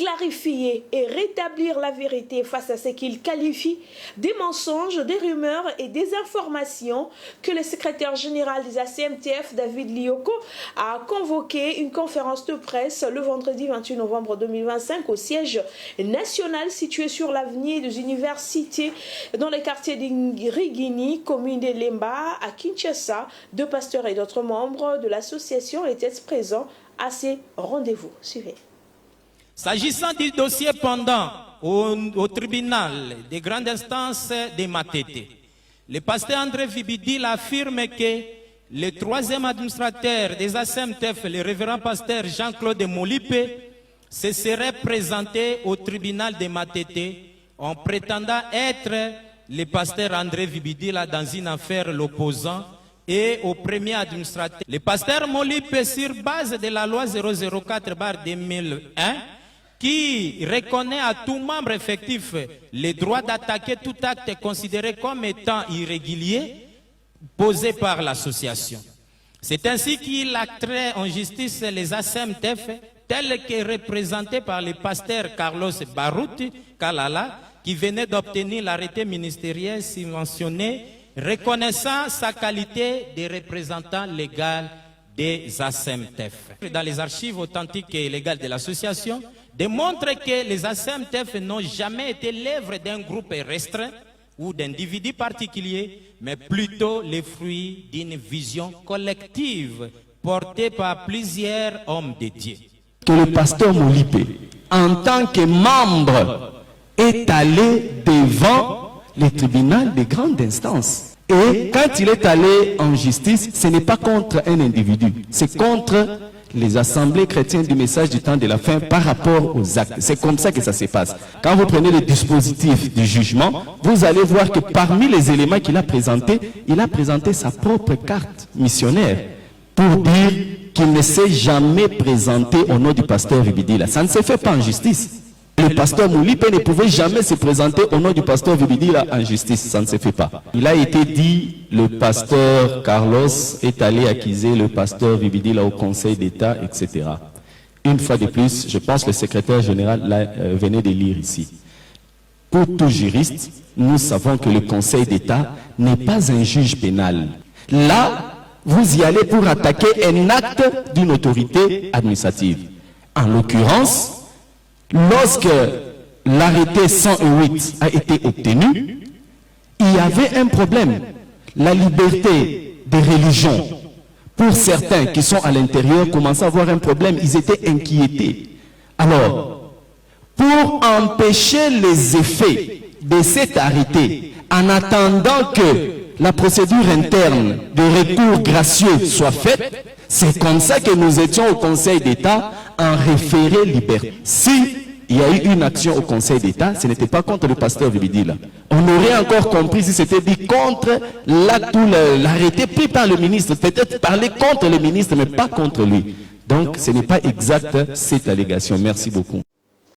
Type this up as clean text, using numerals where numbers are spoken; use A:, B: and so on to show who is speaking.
A: clarifier et rétablir la vérité face à ce qu'il qualifie des mensonges, des rumeurs et des informations que le secrétaire général des ACMTF, David Lioko, a convoqué une conférence de presse le vendredi 28 novembre 2025 au siège national situé sur l'avenue des universités dans le quartier d'Irigini, commune de Lemba, à Kinshasa. Deux pasteurs et d'autres membres de l'association étaient présents à ces rendez-vous. Suivez.
B: S'agissant du dossier pendant au tribunal des grandes instances de Matete, le pasteur André Vibidil affirme que le troisième administrateur des ACMTF, le révérend pasteur Jean-Claude Molipe, se serait présenté au tribunal de Matete en prétendant être le pasteur André Vibidil dans une affaire l'opposant et au premier administrateur. Le pasteur Molipe, sur base de la loi 004/2001, qui reconnaît à tout membre effectif le droit d'attaquer tout acte considéré comme étant irrégulier posé par l'association. C'est ainsi qu'il acterait en justice les ACMTF tels que représentés par le pasteur Carlos Baruti Kalala, qui venait d'obtenir l'arrêté ministériel subventionné reconnaissant sa qualité de représentant légal des ACMTF. Dans les archives authentiques et légales de l'association, démontre que les ACMTF n'ont jamais été l'œuvre d'un groupe restreint ou d'individus particuliers, mais plutôt les fruits d'une vision collective portée par plusieurs hommes de Dieu.
C: Que le pasteur Molipe, en tant que membre, est allé devant le tribunal de grande instance. Et quand il est allé en justice, ce n'est pas contre un individu, c'est contre les assemblées chrétiennes du message du temps de la fin par rapport aux actes. C'est comme ça que ça se passe. Quand vous prenez le dispositif du jugement, vous allez voir que parmi les éléments qu'il a présentés, il a présenté sa propre carte missionnaire pour dire qu'il ne s'est jamais présenté au nom du pasteur Vibidil. Ça ne se fait pas en justice. Le pasteur Molipe ne pouvait jamais se présenter au nom du pasteur Vibidil en justice, ça ne se fait pas. Il a été dit, le pasteur Carlos est allé accuser le pasteur Vibidil au Conseil d'État, etc. Une fois de plus, je pense que le secrétaire général venait de lire ici. Pour tout juriste, nous savons que le Conseil d'État n'est pas un juge pénal. Là, vous y allez pour attaquer un acte d'une autorité administrative. En l'occurrence, lorsque l'arrêté 108 a été obtenu, il y avait un problème. La liberté des religions, pour certains qui sont à l'intérieur, commençaient à avoir un problème. Ils étaient inquiétés. Alors, pour empêcher les effets de cet arrêté, en attendant que la procédure interne de recours gracieux soit faite, c'est comme ça que nous étions au Conseil d'État en référé liberté. Si il y a eu une action au Conseil d'État, ce n'était pas contre le pasteur Vibidil. On aurait encore compris si c'était dit contre l'acte ou l'arrêté pris par le ministre. Peut-être parler contre le ministre, mais pas contre lui. Donc, ce n'est pas exact cette allégation. Merci beaucoup.